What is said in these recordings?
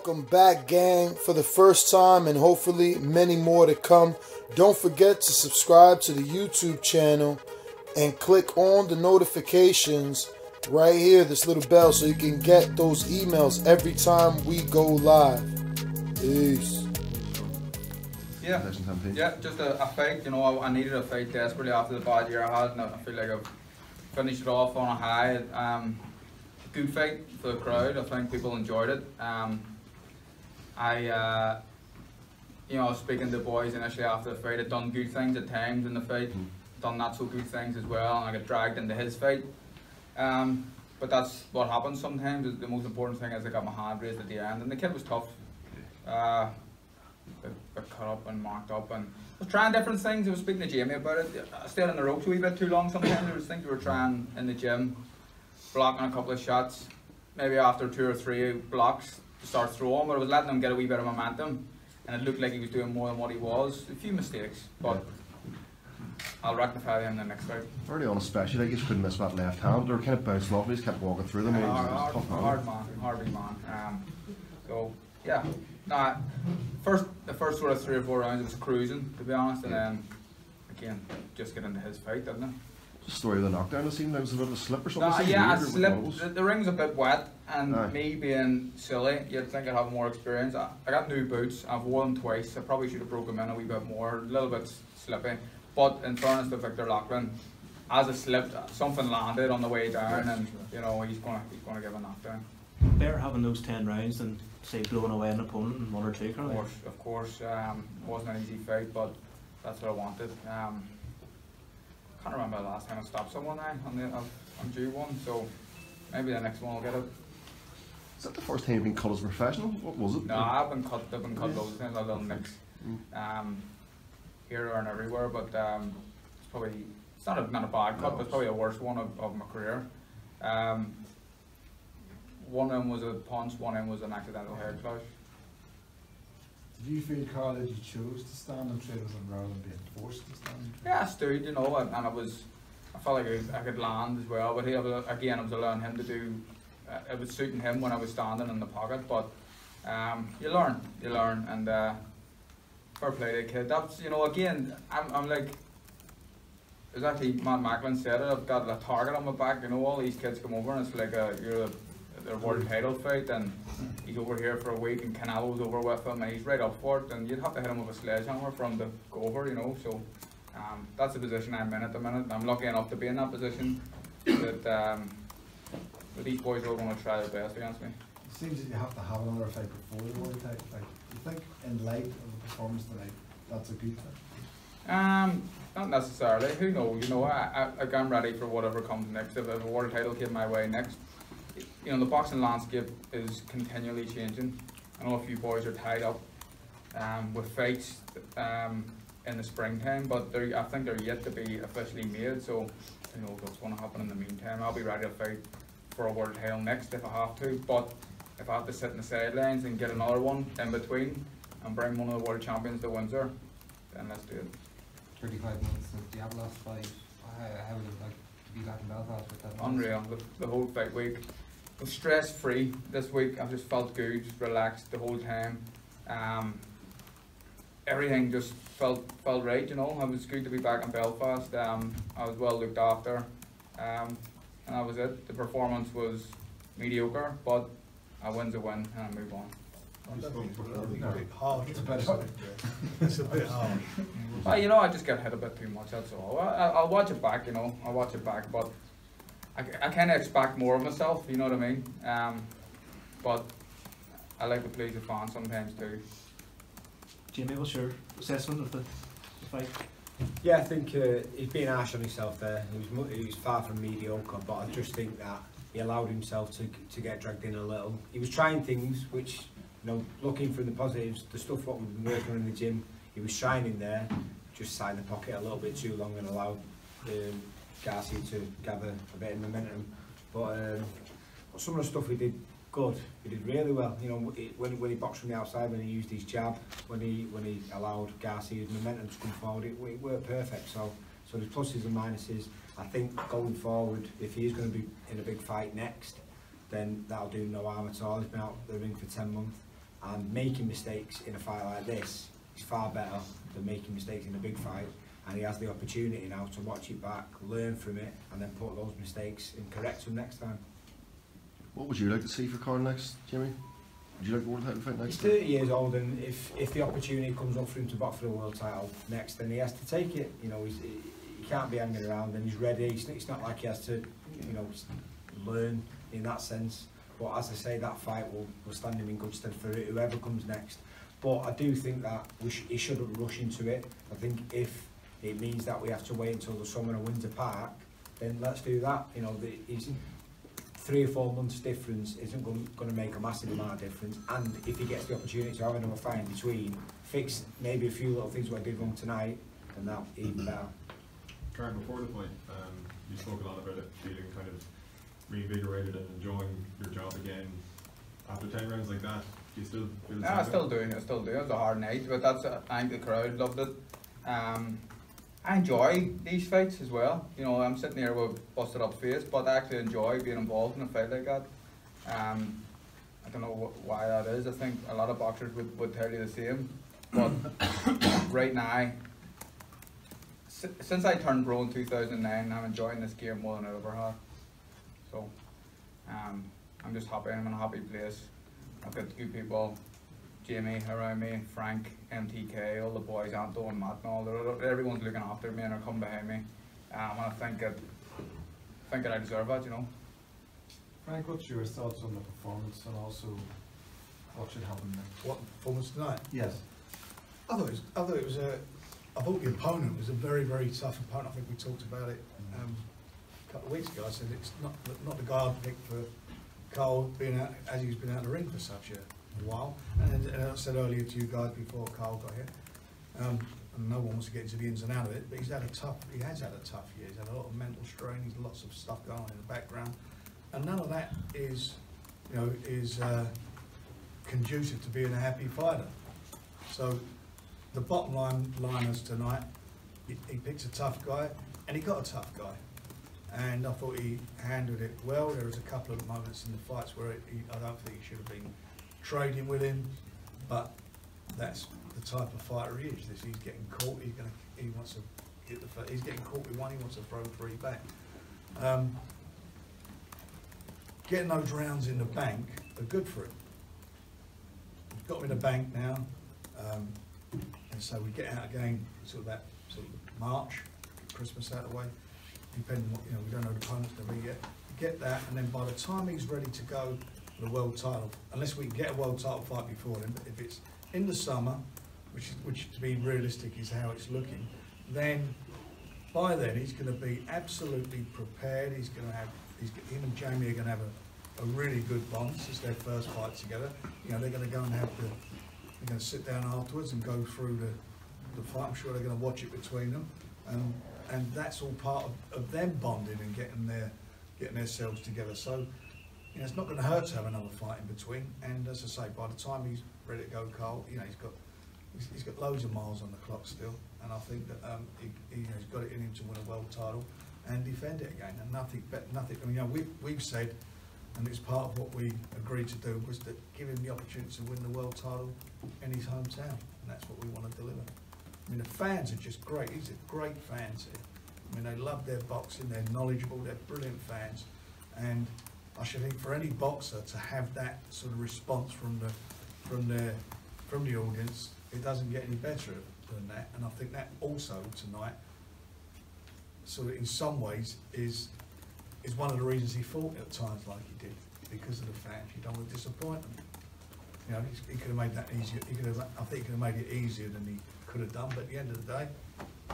Welcome back, gang, for the first time and hopefully many more to come. Don't forget to subscribe to the YouTube channel and click on the notifications right here, this little bell, so you can get those emails every time we go live. Peace. Yeah, just a fight. You know, I needed a fight desperately after the bad year I had, and I feel like I've finished it off on a high. Good fight for the crowd. I think people enjoyed it. You know, I was speaking to the boys initially after the fight. I'd done good things at times in the fight, done not so good things as well, and I got dragged into his fight. But that's what happens sometimes. The most important thing is I got my hand raised at the end, and the kid was tough. Got cut up and marked up, and I was trying different things. I was speaking to Jamie about it. I stayed on the ropes a wee bit too long sometimes. There was things we were trying in the gym, blocking a couple of shots, maybe after 2 or 3 blocks to start throwing, but I was letting him get a wee bit of momentum, and it looked like he was doing more than what he was. A few mistakes, but I'll rectify them in the next fight. Early on especially, like, you just couldn't miss that left hand, or kind of bouncing off, he just kept walking through them. Hard man. So yeah, nah, the first sort of 3 or 4 rounds it was cruising, to be honest, and then again just get into his fight, didn't it? The story of the knockdown, it seemed like it was a bit of a slip or something. Yeah, I slipped. The ring's a bit wet, and me being silly, you'd think I'd have more experience. I got new boots. I've worn them twice. I probably should have broken them in a wee bit more. A little bit slippy. But in fairness to Victor Lachlan, as I slipped, something landed on the way down, and you know he's gonna give a knockdown. Better having those 10 rounds than say blowing away an opponent in 1 or 2. Of course. Wasn't an easy fight, but that's what I wanted. Can't remember the last time I stopped someone now. I'm due one, so maybe the next one will get it. Is that the first time you've been cut as a professional? What was it? No, I've been cut loads of times, a little mix. Here, there and everywhere, but it's not a bad cut, but it's probably the worst one of my career. One of them was a punch, one of them was an accidental head clash. Did you feel, Carl, that you chose to stand on trails rather than being forced to stand on trails? Yeah, I stood, you know, and I felt like I could land as well, but again, I was allowing him to do, it was suiting him when I was standing in the pocket, but you learn, and fair play to the kid. That's, you know, again, I'm like, it was actually Matt Macklin said it, I've got a target on my back, you know, all these kids come over and it's like their world title fight, and he's over here for a week and Canelo's over with him and he's right up for it, and you'd have to hit him with a sledgehammer for him to go over, you know, so that's the position I'm in at the minute. I'm lucky enough to be in that position, but these boys are going to try their best against me. It seems that you have to have another fight before the world title fight. Do you think in light of the performance tonight that's a good thing? Not necessarily, who knows, you know, I'm ready for whatever comes next. If a world title came my way next, you know, the boxing landscape is continually changing. I know a few boys are tied up with fights in the springtime, but I think they're yet to be officially made, so who knows what's going to happen in the meantime. I'll be ready to fight for a world title next if I have to, but if I have to sit in the sidelines and get another one in between and bring one of the world champions to Windsor, then let's do it. 35 months since the last fight. How would it like to be back in Belfast with that? Unreal. The whole fight week was stress free this week. I just felt good, relaxed the whole time. Everything just felt right, you know. It was good to be back in Belfast. I was well looked after, and that was it. The performance was mediocre, but a win's a win, and I move on. It's a bit hard. Well, you know, I just get hit a bit too much, that's all. I'll watch it back, you know, but I kind of expect more of myself, you know what I mean? But I like to please the fans sometimes too. Jamie, what's your assessment of the fight? Yeah, I think he's being harsh on himself there. He was far from mediocre, but I just think that he allowed himself to get dragged in a little. He was trying things which, you know, looking for the positives, the stuff what we've been working on in the gym, he was shining there, just sat in the pocket a little bit too long and allowed Garcia to gather a bit of momentum. But some of the stuff he did good, he did really well. You know, when he boxed from the outside, when he used his jab, when he allowed Garcia's momentum to come forward, it worked perfect. So there's pluses and minuses. I think going forward, if he is going to be in a big fight next, then that'll do no harm at all. He's been out the ring for 10 months. and making mistakes in a fight like this is far better than making mistakes in a big fight, and he has the opportunity now to watch it back, learn from it, and then put those mistakes and correct them next time. What would you like to see for Conor next, Jimmy? Would you like a world title fight next? He's 30 years old, and if the opportunity comes up for him to box for the world title next, then he has to take it. You know, he can't be hanging around, and he's ready. It's not like he has to, you know, learn in that sense. But as I say, that fight will stand him in good stead for whoever comes next. But I do think that he shouldn't rush into it. I think if it means that we have to wait until the summer in Windsor Park, then let's do that. You know, he's 3 or 4 months difference isn't going to make a massive amount of difference. And if he gets the opportunity to have another fight in between, fix maybe a few little things what I did wrong tonight, then that even better. Karen, before the fight, you spoke a lot about it feeling kind of reinvigorated and enjoying your job again. After 10 rounds like that, do you still feel the same? I still do. It was a hard night, but I think the crowd loved it. I enjoy these fights as well. You know, I'm sitting here with a busted up face, but I actually enjoy being involved in a fight like that. I don't know why that is. I think a lot of boxers would tell you the same. But right now, since I turned pro in 2009, I'm enjoying this game more than I ever have. So, I'm just happy. I'm in a happy place. I've got good people. Jamie around me, Frank, MTK, all the boys, Anto and Matt and all, everyone's looking after me and are coming behind me. And I think that I deserve that, you know. Frank, what's your thoughts on the performance and also what should happen next? What performance tonight? Yes. I thought the opponent was a very, very tough opponent. I think we talked about it a couple of weeks ago. I said it's not the guy I'd picked for Carl being out, as he's been out of the ring for such a while. And I said earlier to you guys before Carl got here, and no one wants to get into the ins and out of it, but he has had a tough year. He's had a lot of mental strain. He's lots of stuff going on in the background, and none of that is, you know, conducive to being a happy fighter. So the bottom line is tonight, he picked a tough guy, and he got a tough guy. And I thought he handled it well. There was a couple of moments in the fights where I don't think he should have been trading with him, but that's the type of fighter he is. He's getting caught. He wants to hit the. He's getting caught with one. He wants to throw 3 back. Getting those rounds in the bank are good for him. We've got him in the bank now, and so we get out again sort of March, Christmas out of the way. Depending on what, you know, we don't know the opponent's going to be yet. Get that, and then by the time he's ready to go for the world title, unless we can get a world title fight before then, but if it's in the summer, which to be realistic is how it's looking, then by then he's going to be absolutely prepared. He's going to have, him and Jamie are going to have a really good bond. This is their first fight together. You know, they're going to go and they're going to sit down afterwards and go through the fight. I'm sure they're going to watch it between them. And that's all part of them bonding and getting themselves together. So, you know, it's not going to hurt to have another fight in between. And as I say, by the time he's ready to go, Carl, you know, he's got loads of miles on the clock still. And I think that he's got it in him to win a world title and defend it again. And nothing. I mean, you know, we've said, and it's part of what we agreed to do, was to give him the opportunity to win the world title in his hometown, and that's what we want to deliver. I mean, the fans are just great. These are great fans here. I mean, they love their boxing. They're knowledgeable. They're brilliant fans, and I should think for any boxer to have that sort of response from the audience, it doesn't get any better than that. And I think that also tonight, sort of in some ways, is one of the reasons he fought at times like he did, because of the fans. You don't want to disappoint them. You know, he could have made that easier. I think he could have made it easier than he could have done. But at the end of the day,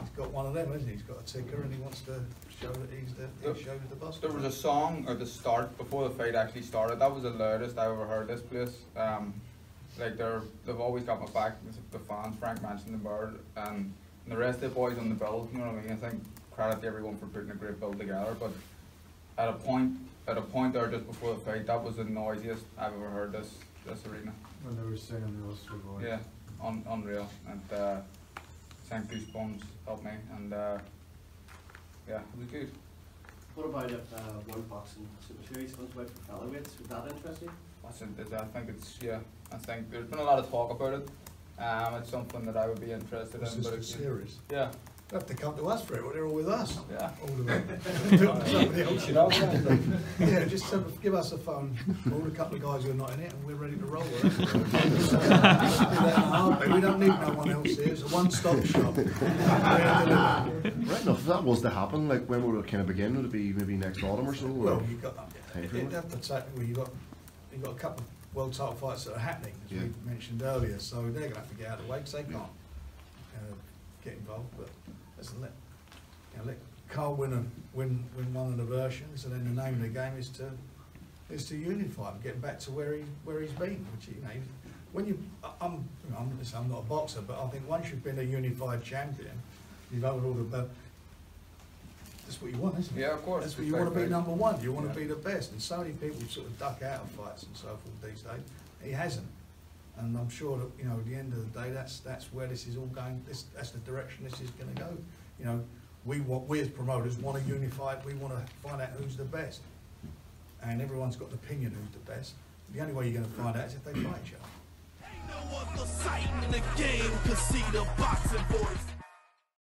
he's got one of them, hasn't he? He's got a ticker, and he wants to show that he shows the boss. There was a song at the start before the fight actually started. That was the loudest I've ever heard this place. Like they've always got my back. The fans, Frank mentioned the bird, and the rest of the boys on the bill. You know what I mean? I think credit to everyone for putting a great bill together. But at a point there just before the fight, that was the noisiest I've ever heard this arena. When they were singing the Ulster Boys. Yeah, unreal. And sang Goosebumps helped me, and yeah, it was good. What about if one boxing super series comes out for featherweights? Would that interest you? I think it's I think there's been a lot of talk about it. It's something that I would be interested This in. is But the if you- series. yeah, They have to come to us for it, well, they're all with us. yeah. All of them. Somebody else, you know. Yeah, just give us a phone, all a couple of guys who are not in it, and we're ready to roll with it. We don't need no one else here, it's a one-stop shop. Right enough, if that was to happen, like when would it kind of begin? Would it be maybe next autumn or so? Well, Or? you got, Time you'd frame? have to take, well, you got a couple of world title fights that are happening, as Yeah. we mentioned earlier, so they're gonna have to get out of the way, because they can't get involved, but let Carl win one of the versions, and then the name of the game is to unify him, get back to where he's been, which, you know, when I'm not a boxer, but I think once you've been a unified champion, you've held all the belt. That's what you want, isn't it? Yeah, of course. That's what you want to be, number one. You want to be the best. And so many people sort of duck out of fights and so forth these days. He hasn't. And I'm sure that, you know, at the end of the day, that's where this is all going. That's the direction this is going to go. You know, we as promoters want to unify it. We want to find out who's the best. And everyone's got an opinion who's the best. The only way you're going to find out is if they fight each other. Ain't no other sight in the game, 'cause see the boxing voice.